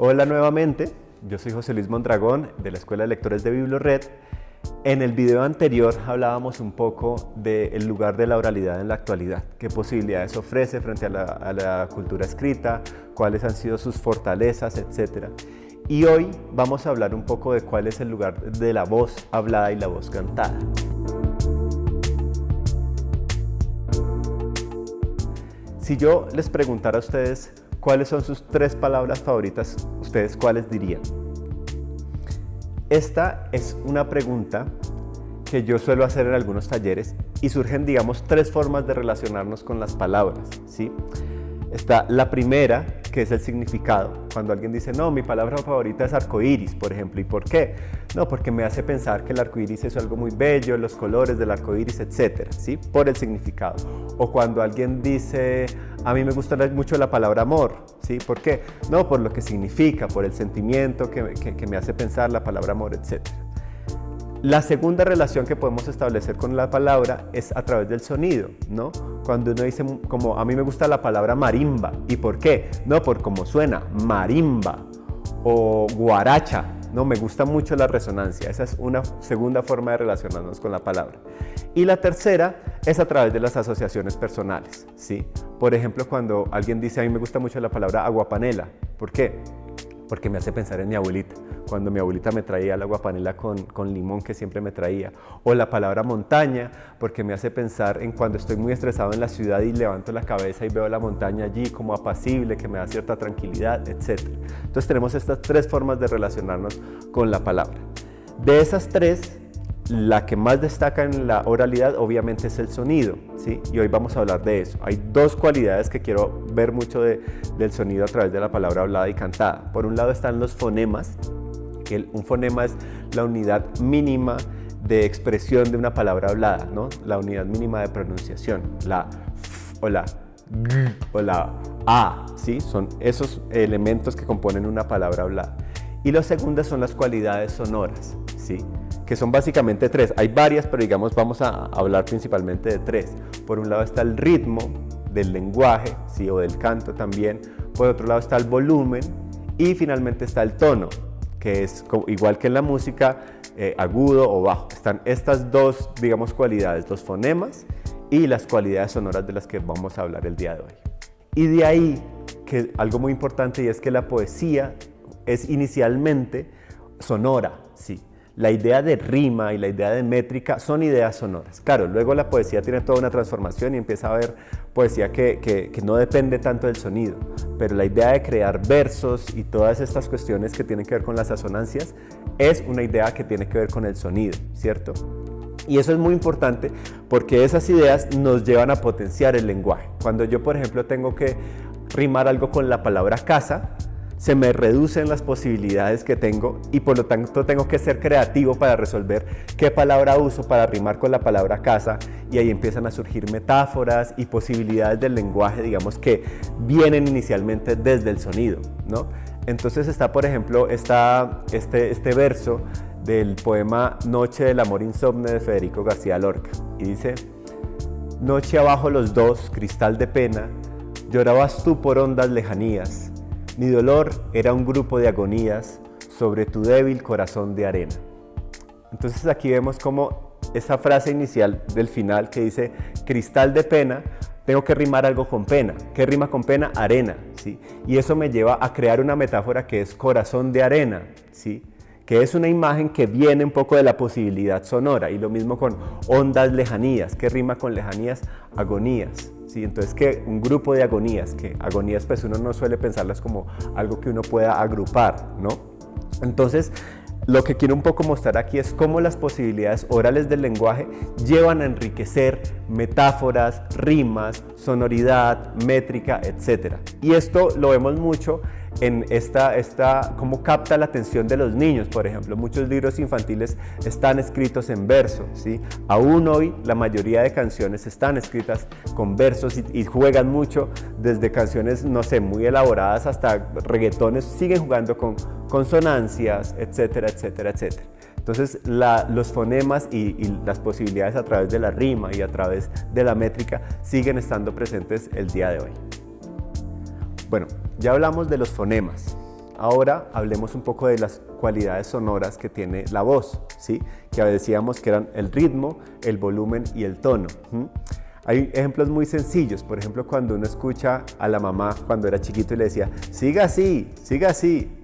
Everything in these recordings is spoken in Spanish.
Hola nuevamente, yo soy José Luis Mondragón de la Escuela de Lectores de Biblored. En el video anterior hablábamos un poco del lugar de la oralidad en la actualidad, qué posibilidades ofrece frente a la cultura escrita, cuáles han sido sus fortalezas, etc. Y hoy vamos a hablar un poco de cuál es el lugar de la voz hablada y la voz cantada. Si yo les preguntara a ustedes cuáles son sus 3 palabras favoritas, ¿ustedes cuáles dirían? Esta es una pregunta que yo suelo hacer en algunos talleres y surgen, digamos, 3 formas de relacionarnos con las palabras, ¿sí? Está la primera, que es el significado. Cuando alguien dice, no, mi palabra favorita es arcoíris, por ejemplo. ¿Y por qué? No, porque me hace pensar que el arcoíris es algo muy bello, los colores del arcoíris, etcétera, ¿sí? Por el significado. O cuando alguien dice, a mí me gusta mucho la palabra amor, ¿sí? ¿Por qué? No, por lo que significa, por el sentimiento que me hace pensar la palabra amor, etcétera. La segunda relación que podemos establecer con la palabra es a través del sonido, ¿no? Cuando uno dice, como a mí me gusta la palabra marimba, ¿y por qué? No, por cómo suena, marimba o guaracha, ¿no? Me gusta mucho la resonancia, esa es una segunda forma de relacionarnos con la palabra. Y la tercera es a través de las asociaciones personales, ¿sí? Por ejemplo, cuando alguien dice, a mí me gusta mucho la palabra aguapanela, ¿por qué? Porque me hace pensar en mi abuelita, cuando mi abuelita me traía el aguapanela con limón que siempre me traía. O la palabra montaña, porque me hace pensar en cuando estoy muy estresado en la ciudad y levanto la cabeza y veo la montaña allí como apacible, que me da cierta tranquilidad, etc. Entonces tenemos estas 3 formas de relacionarnos con la palabra. De esas 3, la que más destaca en la oralidad obviamente es el sonido, ¿sí? Y hoy vamos a hablar de eso. Hay 2 cualidades que quiero ver mucho del sonido a través de la palabra hablada y cantada. Por un lado están los fonemas, que un fonema es la unidad mínima de expresión de una palabra hablada, ¿no? La unidad mínima de pronunciación, la f o la g o la a, ¿sí? Son esos elementos que componen una palabra hablada. Y lo segundo son las cualidades sonoras, ¿sí? Que son básicamente 3. Hay varias, pero digamos vamos a hablar principalmente de 3. Por un lado está el ritmo del lenguaje, ¿sí? O del canto también. Por otro lado está el volumen y finalmente está el tono, que es igual que en la música, agudo o bajo. Están estas 2, digamos, cualidades, los fonemas y las cualidades sonoras de las que vamos a hablar el día de hoy. Y de ahí que algo muy importante, y es que la poesía es inicialmente sonora, ¿sí? La idea de rima y la idea de métrica son ideas sonoras. Claro, luego la poesía tiene toda una transformación y empieza a haber poesía que no depende tanto del sonido, pero la idea de crear versos y todas estas cuestiones que tienen que ver con las asonancias es una idea que tiene que ver con el sonido, ¿cierto? Y eso es muy importante porque esas ideas nos llevan a potenciar el lenguaje. Cuando yo, por ejemplo, tengo que rimar algo con la palabra casa, se me reducen las posibilidades que tengo y por lo tanto tengo que ser creativo para resolver qué palabra uso para rimar con la palabra casa, y ahí empiezan a surgir metáforas y posibilidades del lenguaje, digamos, que vienen inicialmente desde el sonido, ¿no? Entonces está, por ejemplo, este verso del poema Noche del amor insomne de Federico García Lorca, y dice: noche abajo los dos, cristal de pena, llorabas tú por hondas lejanías. Mi dolor era un grupo de agonías sobre tu débil corazón de arena. Entonces aquí vemos como esa frase inicial del final que dice cristal de pena, tengo que rimar algo con pena. ¿Qué rima con pena? Arena, ¿sí? Y eso me lleva a crear una metáfora que es corazón de arena, ¿sí? Que es una imagen que viene un poco de la posibilidad sonora. Y lo mismo con ondas lejanías. ¿Qué rima con lejanías? Agonías. Sí, entonces que un grupo de agonías, que agonías pues uno no suele pensarlas como algo que uno pueda agrupar, ¿no? Entonces lo que quiero un poco mostrar aquí es cómo las posibilidades orales del lenguaje llevan a enriquecer metáforas, rimas, sonoridad, métrica, etc. Y esto lo vemos mucho en cómo capta la atención de los niños. Por ejemplo, muchos libros infantiles están escritos en verso, ¿sí? Aún hoy la mayoría de canciones están escritas con versos y juegan mucho, desde canciones, no sé, muy elaboradas hasta reggaetones, siguen jugando con consonancias, etcétera, etcétera, etcétera. Entonces los fonemas y las posibilidades a través de la rima y a través de la métrica siguen estando presentes el día de hoy. Bueno, ya hablamos de los fonemas. Ahora hablemos un poco de las cualidades sonoras que tiene la voz, ¿sí? Que decíamos que eran el ritmo, el volumen y el tono. Hay ejemplos muy sencillos, por ejemplo, cuando uno escucha a la mamá cuando era chiquito y le decía, siga así, siga así.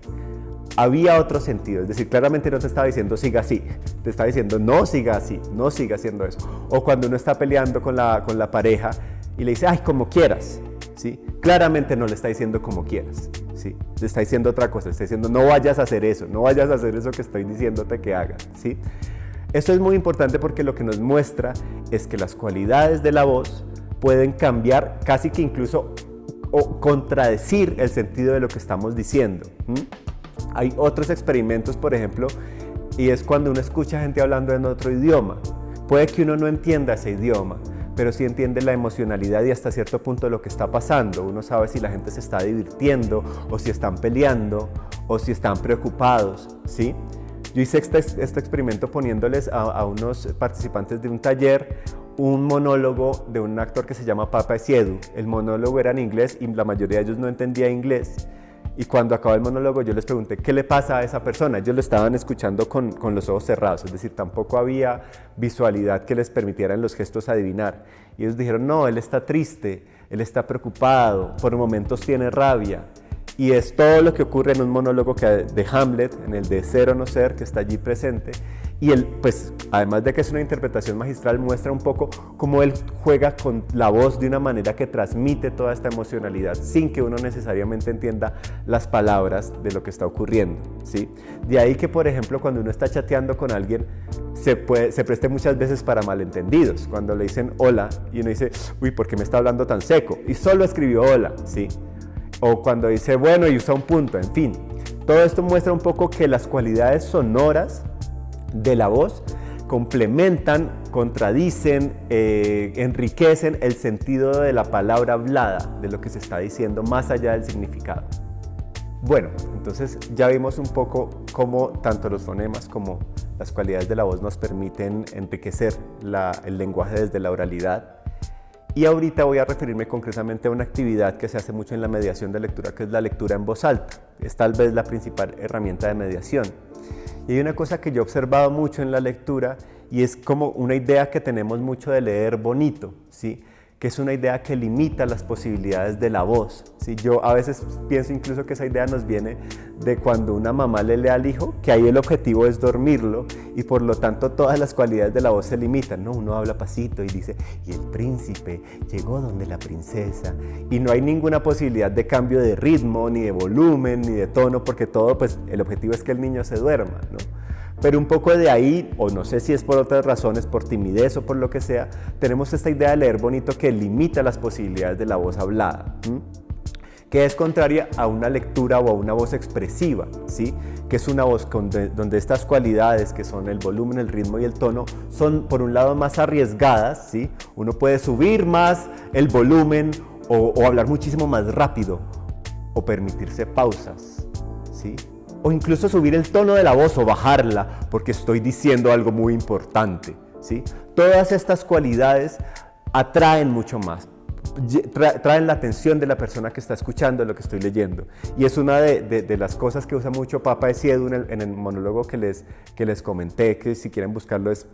Había otro sentido, es decir, claramente no te estaba diciendo siga así, te estaba diciendo no siga así, no siga haciendo eso. O cuando uno está peleando con la pareja y le dice, ay, como quieras, ¿sí? Claramente no le está diciendo como quieras, ¿sí? Le está diciendo otra cosa, le está diciendo no vayas a hacer eso, no vayas a hacer eso que estoy diciéndote que hagas, ¿sí? Esto es muy importante porque lo que nos muestra es que las cualidades de la voz pueden cambiar casi que incluso o contradecir el sentido de lo que estamos diciendo. Hay otros experimentos, por ejemplo, y es cuando uno escucha gente hablando en otro idioma. Puede que uno no entienda ese idioma, pero sí entiende la emocionalidad y hasta cierto punto lo que está pasando. Uno sabe si la gente se está divirtiendo, o si están peleando, o si están preocupados, ¿sí? Yo hice este experimento poniéndoles a unos participantes de un taller un monólogo de un actor que se llama Papa Esiedu. El monólogo era en inglés y la mayoría de ellos no entendía inglés. Y cuando acabó el monólogo yo les pregunté qué le pasa a esa persona. Ellos lo estaban escuchando con los ojos cerrados, es decir, tampoco había visualidad que les permitiera en los gestos adivinar. Y ellos dijeron, no, él está triste, él está preocupado, por momentos tiene rabia. Y es todo lo que ocurre en un monólogo de Hamlet, en el de Ser o no ser, que está allí presente. Y él, pues, además de que es una interpretación magistral, muestra un poco cómo él juega con la voz de una manera que transmite toda esta emocionalidad sin que uno necesariamente entienda las palabras de lo que está ocurriendo, ¿sí? De ahí que, por ejemplo, cuando uno está chateando con alguien, se preste muchas veces para malentendidos. Cuando le dicen hola y uno dice, uy, ¿por qué me está hablando tan seco? Y solo escribió hola, ¿sí? O cuando dice bueno y usa un punto, en fin. Todo esto muestra un poco que las cualidades sonoras de la voz complementan, contradicen, enriquecen el sentido de la palabra hablada, de lo que se está diciendo más allá del significado. Bueno, entonces ya vimos un poco cómo tanto los fonemas como las cualidades de la voz nos permiten enriquecer el lenguaje desde la oralidad. Y ahorita voy a referirme concretamente a una actividad que se hace mucho en la mediación de lectura, que es la lectura en voz alta. Es tal vez la principal herramienta de mediación. Y hay una cosa que yo he observado mucho en la lectura y es como una idea que tenemos mucho de leer bonito, ¿sí? Que es una idea que limita las posibilidades de la voz, ¿sí? Yo a veces pienso incluso que esa idea nos viene de cuando una mamá le lee al hijo, que ahí el objetivo es dormirlo y por lo tanto todas las cualidades de la voz se limitan, ¿no? Uno habla pasito y dice, y el príncipe llegó donde la princesa, y no hay ninguna posibilidad de cambio de ritmo, ni de volumen, ni de tono, porque todo, pues el objetivo es que el niño se duerma, ¿no? Pero un poco de ahí, o no sé si es por otras razones, por timidez o por lo que sea, tenemos esta idea de leer bonito que limita las posibilidades de la voz hablada, que es contraria a una lectura o a una voz expresiva, ¿sí? Que es una voz donde estas cualidades, que son el volumen, el ritmo y el tono, son por un lado más arriesgadas, ¿sí? Uno puede subir más el volumen o hablar muchísimo más rápido o permitirse pausas, ¿sí? O incluso subir el tono de la voz o bajarla porque estoy diciendo algo muy importante, ¿sí? Todas estas cualidades atraen mucho más, traen la atención de la persona que está escuchando lo que estoy leyendo. Y es una de las cosas que usa mucho Papa Esiedu en el monólogo que les comenté, que si quieren buscarlo se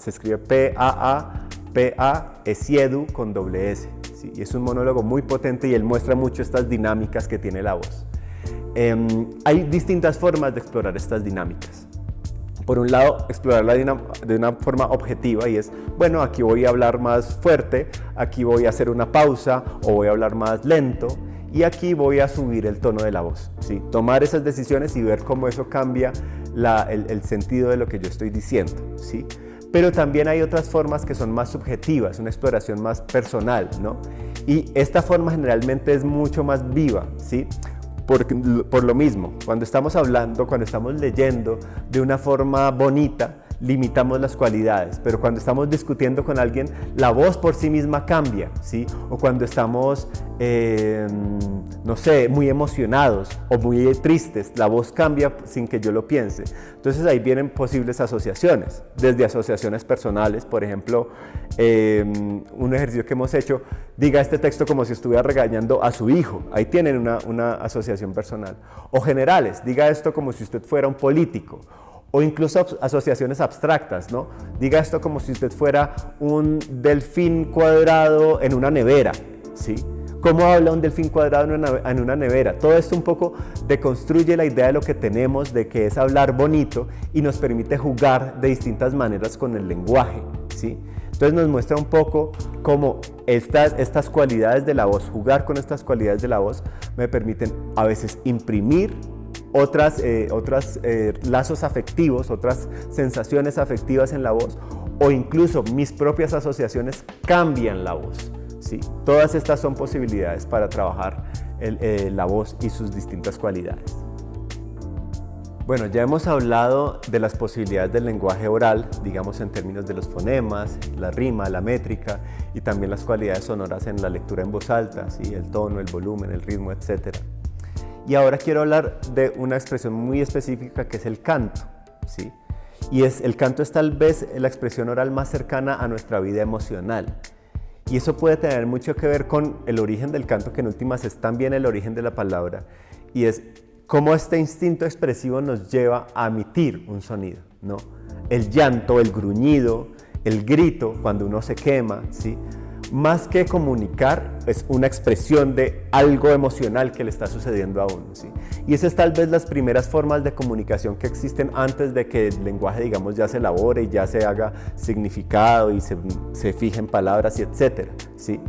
escribe P-A-A-P-A Esiedu con doble S, ¿sí? Y es un monólogo muy potente y él muestra mucho estas dinámicas que tiene la voz. Hay distintas formas de explorar estas dinámicas. Por un lado, explorarla de una forma objetiva y es, bueno, aquí voy a hablar más fuerte, aquí voy a hacer una pausa o voy a hablar más lento y aquí voy a subir el tono de la voz, ¿sí? Tomar esas decisiones y ver cómo eso cambia el sentido de lo que yo estoy diciendo, ¿sí? Pero también hay otras formas que son más subjetivas, una exploración más personal, ¿no? Y esta forma generalmente es mucho más viva, ¿sí? Por lo mismo, cuando estamos hablando, cuando estamos leyendo de una forma bonita, limitamos las cualidades, pero cuando estamos discutiendo con alguien, la voz por sí misma cambia, ¿sí? O cuando estamos no sé, muy emocionados o muy tristes. La voz cambia sin que yo lo piense. Entonces ahí vienen posibles asociaciones, desde asociaciones personales, por ejemplo, un ejercicio que hemos hecho, diga este texto como si estuviera regañando a su hijo. Ahí tienen una asociación personal. O generales, diga esto como si usted fuera un político. O incluso asociaciones abstractas, ¿no? Diga esto como si usted fuera un delfín cuadrado en una nevera, ¿sí? ¿Cómo habla un delfín cuadrado en una nevera? Todo esto un poco deconstruye la idea de lo que tenemos, de que es hablar bonito y nos permite jugar de distintas maneras con el lenguaje, ¿sí? Entonces nos muestra un poco cómo estas cualidades de la voz, jugar con estas cualidades de la voz, me permiten a veces imprimir otros lazos afectivos, otras sensaciones afectivas en la voz, o incluso mis propias asociaciones cambian la voz, ¿sí? Todas estas son posibilidades para trabajar la voz y sus distintas cualidades. Bueno, ya hemos hablado de las posibilidades del lenguaje oral, digamos en términos de los fonemas, la rima, la métrica y también las cualidades sonoras en la lectura en voz alta, ¿sí? El tono, el volumen, el ritmo, etc. Y ahora quiero hablar de una expresión muy específica que es el canto, ¿sí? Y el canto es tal vez la expresión oral más cercana a nuestra vida emocional. Y eso puede tener mucho que ver con el origen del canto, que en últimas es también el origen de la palabra, y es cómo este instinto expresivo nos lleva a emitir un sonido, ¿no? El llanto, el gruñido, el grito cuando uno se quema, ¿sí? Más que comunicar, es una expresión de algo emocional que le está sucediendo a uno, ¿sí? Y esas tal vez las primeras formas de comunicación que existen antes de que el lenguaje, digamos, ya se elabore y ya se haga significado y se fijen palabras y etcétera, ¿sí?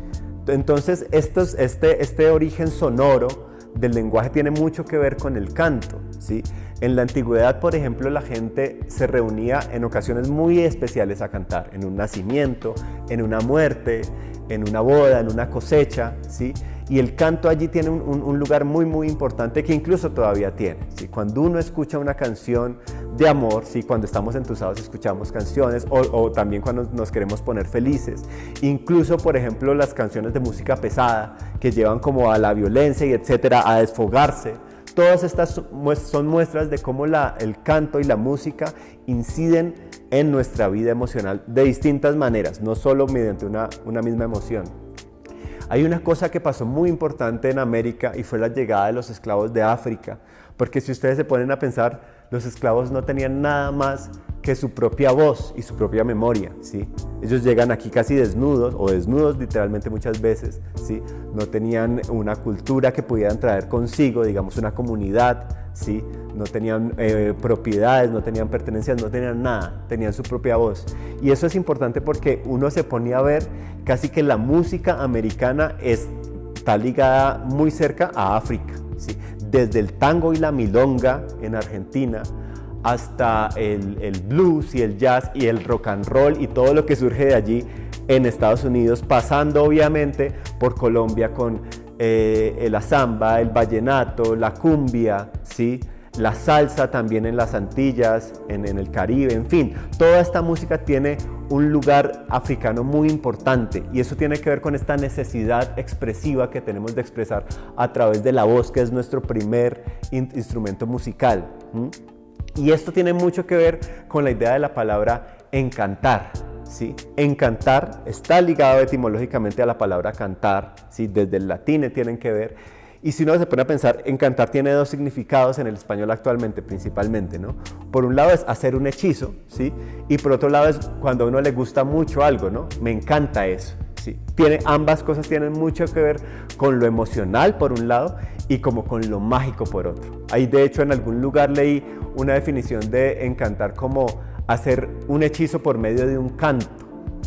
Entonces, este origen sonoro del lenguaje tiene mucho que ver con el canto, ¿sí? En la antigüedad, por ejemplo, la gente se reunía en ocasiones muy especiales a cantar, en un nacimiento, en una muerte, en una boda, en una cosecha, ¿sí? Y el canto allí tiene un lugar muy, muy importante que incluso todavía tiene, ¿sí? Cuando uno escucha una canción de amor, ¿sí? Cuando estamos entusiasmados escuchamos canciones o también cuando nos queremos poner felices. Incluso, por ejemplo, las canciones de música pesada que llevan como a la violencia y etcétera, a desfogarse. Todas estas son muestras de cómo el canto y la música inciden en nuestra vida emocional de distintas maneras, no solo mediante una misma emoción. Hay una cosa que pasó muy importante en América y fue la llegada de los esclavos de África, porque si ustedes se ponen a pensar, los esclavos no tenían nada más que su propia voz y su propia memoria, ¿sí? Ellos llegan aquí casi desnudos, o desnudos literalmente muchas veces, ¿sí? No tenían una cultura que pudieran traer consigo, digamos una comunidad, ¿sí? No tenían propiedades, no tenían pertenencias, no tenían nada, tenían su propia voz. Y eso es importante porque uno se ponía a ver casi que la música americana está ligada muy cerca a África, ¿sí? Desde el tango y la milonga en Argentina, hasta el blues y el jazz y el rock and roll y todo lo que surge de allí en Estados Unidos, pasando obviamente por Colombia con la samba, el vallenato, la cumbia, ¿sí? La salsa también en las Antillas, en el Caribe, en fin, toda esta música tiene un lugar africano muy importante y eso tiene que ver con esta necesidad expresiva que tenemos de expresar a través de la voz, que es nuestro primer instrumento musical. Y esto tiene mucho que ver con la idea de la palabra encantar, ¿sí? Encantar está ligado etimológicamente a la palabra cantar, ¿sí? Desde el latín tienen que ver. Y si uno se pone a pensar, encantar tiene dos significados en el español actualmente, principalmente, ¿no? Por un lado es hacer un hechizo, ¿sí? Y por otro lado es cuando a uno le gusta mucho algo, ¿no? Me encanta eso, ¿sí? Ambas cosas tienen mucho que ver con lo emocional, por un lado, y como con lo mágico, por otro. Ahí, de hecho, en algún lugar leí una definición de encantar como hacer un hechizo por medio de un canto.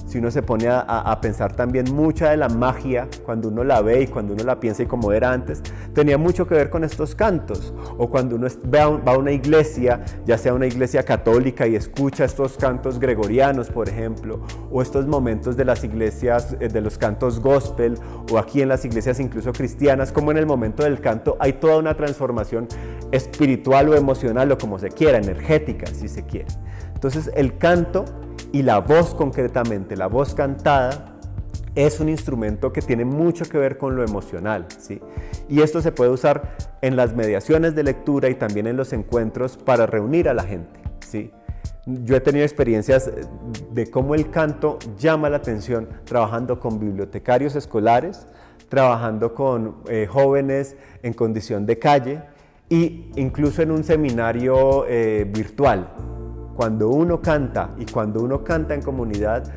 Si uno se pone a pensar también, mucha de la magia, cuando uno la ve y cuando uno la piensa y como era antes, tenía mucho que ver con estos cantos. O cuando uno va a una iglesia, ya sea una iglesia católica y escucha estos cantos gregorianos, por ejemplo, o estos momentos de las iglesias, de los cantos gospel, o aquí en las iglesias incluso cristianas, como en el momento del canto hay toda una transformación espiritual o emocional, o como se quiera, energética, si se quiere. Entonces el canto y la voz concretamente, la voz cantada, es un instrumento que tiene mucho que ver con lo emocional, ¿sí? Y esto se puede usar en las mediaciones de lectura y también en los encuentros para reunir a la gente, ¿sí? Yo he tenido experiencias de cómo el canto llama la atención trabajando con bibliotecarios escolares, trabajando con jóvenes en condición de calle e incluso en un seminario virtual. Cuando uno canta y cuando uno canta en comunidad,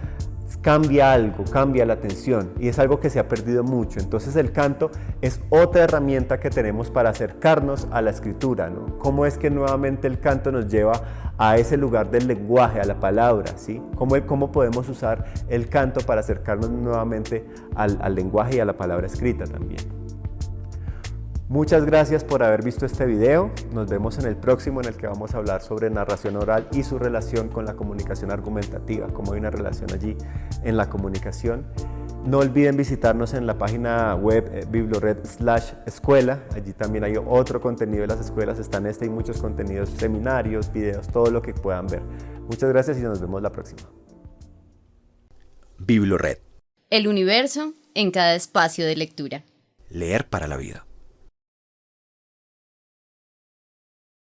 cambia algo, cambia la atención y es algo que se ha perdido mucho. Entonces el canto es otra herramienta que tenemos para acercarnos a la escritura, ¿no? ¿Cómo es que nuevamente el canto nos lleva a ese lugar del lenguaje, a la palabra, ¿sí? ¿Cómo podemos usar el canto para acercarnos nuevamente al lenguaje y a la palabra escrita también? Muchas gracias por haber visto este video. Nos vemos en el próximo, en el que vamos a hablar sobre narración oral y su relación con la comunicación argumentativa, cómo hay una relación allí en la comunicación. No olviden visitarnos en la página web bibliored.escuela. Allí también hay otro contenido de las escuelas. Están y muchos contenidos, seminarios, videos, todo lo que puedan ver. Muchas gracias y nos vemos la próxima. Bibliored. El universo en cada espacio de lectura. Leer para la vida.